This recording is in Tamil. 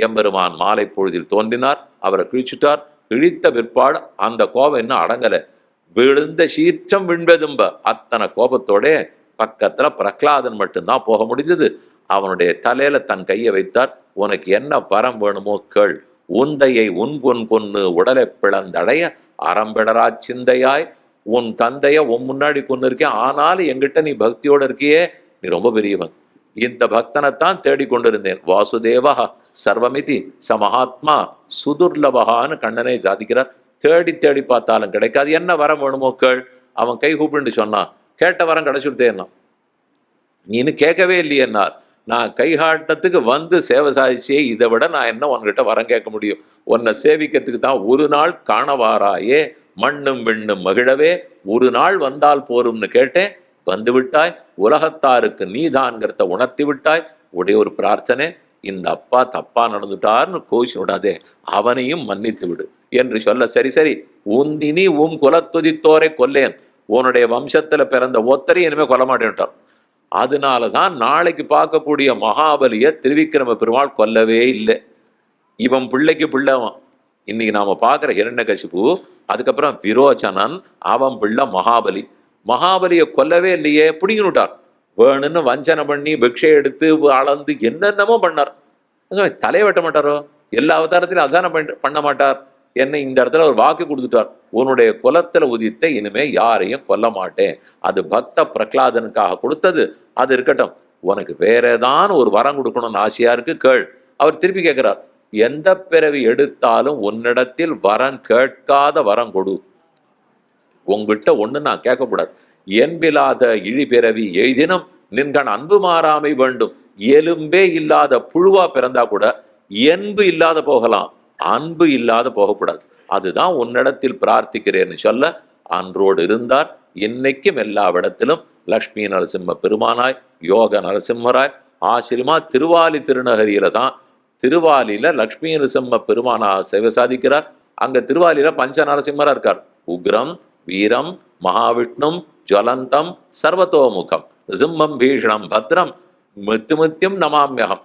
எம்பெருமான் மாலை பொழுதில் தோன்றினார். அவரை கிழிச்சுட்டார். கிழித்த பிற்பாடு அந்த கோபம் இன்னும் அடங்கலை. விழுந்த சீற்றம் விண்பெதும்ப அத்தனை கோபத்தோட பக்கத்துல பிரகலாதன் மட்டும்தான் போக முடிஞ்சது. அவனுடைய தலையில தன் கையை வைத்தார். உனக்கு என்ன வரம் வேணுமோ கேள். உந்தையை உன்பொன் கொன்னு உடலை பிளந்தடைய அறம்பிடரா சிந்தையாய் உன் தந்தைய உன் முன்னாடி கொண்டு இருக்கேன். ஆனாலும் எங்கிட்ட நீ பக்தியோட இருக்கியே, நீ ரொம்ப பெரியவன். இந்த பக்தனைத்தான் தேடிக்கொண்டிருந்தேன். வாசுதேவா சர்வமிதி ச மகாத்மா சுதுர்லபகான்னு கண்ணனை சாதிக்கிறார். தேடி தேடி பார்த்தாலும் கிடைக்காது. என்ன வரம் வேணுமோ கேள். அவன் கை கூப்பிட்டு சொன்னான். கேட்ட வரம் கிடைச்சுட்டேன்னா. நீனு கேட்கவே இல்லையென்னார். நான் கைகாட்டத்துக்கு வந்து சேவை சாதிச்சே, இதை விட நான் என்ன உன்கிட்ட வரம் கேட்க முடியும்? உன்னை சேவிக்கிறதுக்கு தான் ஒரு நாள் காணவாராயே மண்ணும் விண்ணும் மகிழவே ஒரு நாள் வந்தால் போரும்னு கேட்டேன். வந்து விட்டாய். உலகத்தாருக்கு நீதான்கிறத உணர்த்தி விட்டாய். உடைய ஒரு பிரார்த்தனை, இந்த அப்பா தப்பா நடந்துட்டார்னு கோஷி விடாதே, அவனையும் மன்னித்து விடு என்று சொல்ல, சரி சரி உந்தினி உன் குலத்துதித்தோரை கொல்லேன், உன்னுடைய வம்சத்துல பிறந்த ஒத்தரையும் இனிமே கொல்ல மாட்டேன்ட்டார். அதனாலதான் நாளைக்கு பார்க்கக்கூடிய மகாபலிய திருவிக்கிரம பெருமாள் கொல்லவே இல்லை. இவன் பிள்ளைக்கு பிள்ளைவன். இன்னைக்கு நாம பார்க்குற ஹிரண்யகசிபு, அதுக்கப்புறம் விரோச்சனன், அவன் பிள்ளை மகாபலி. மகாபலியை கொல்லவே இல்லையே, பிடிங்கிட்டார். வேணுன்னு வஞ்சனை பண்ணி பிக்ஷை எடுத்து அளந்து என்னென்னமோ பண்ணார். தலையை வெட்ட மாட்டாரோ? எல்லா அவதாரத்திலும் அதான பண்ண மாட்டார். என்னை இந்த இடத்துல ஒரு வாக்கு கொடுத்துட்டார். உன்னுடைய குலத்துல உதித்த இனிமே யாரையும் கொல்ல மாட்டேன். அது பக்த பிரகலாதனுக்காக கொடுத்தது. அது இருக்கட்டும். உனக்கு வேற ஏதாவது ஒரு வரம் கொடுக்கணும்னு ஆசையா இருக்கு, கேள். அவர் திருப்பி கேட்கிறார். எந்த பிறவி எடுத்தாலும் உன்னிடத்தில் வரம் கேட்காத வரம் கொடு. உங்ககிட்ட ஒண்ணு நான் கேட்கக்கூடாது. என்பில்லாத இழி பிறவி எய்தினும் நின்கண் அன்பு மாறாமை வேண்டும். எலும்பே இல்லாத புழுவா பிறந்தா கூட என்பு இல்லாத போகலாம், அன்பு இல்லாத போகக்கூடாது. அதுதான் உன்னிடத்தில் பிரார்த்திக்கிறேன்னு சொல்ல அன்றோடு இருந்தார். இன்னைக்கும் எல்லா இடத்திலும் லக்ஷ்மி நரசிம்ம பெருமானாய், யோக நரசிம்மராய், ஆசிரியமா திருவாலி திருநகரியில தான், திருவாலியில லக்ஷ்மி நரசிம்ம பெருமானா சேவை சாதிக்கிறார். அங்க திருவாலியில பஞ்ச நரசிம்மரா இருக்கார். உக்ரம், வீரம், மகாவிஷ்ணும், ஜுவலந்தம், சர்வத்தோமுகம், சிம்மம், பீஷணம், பத்ரம், மிருத்யுமித்யும் நமாமியகம்.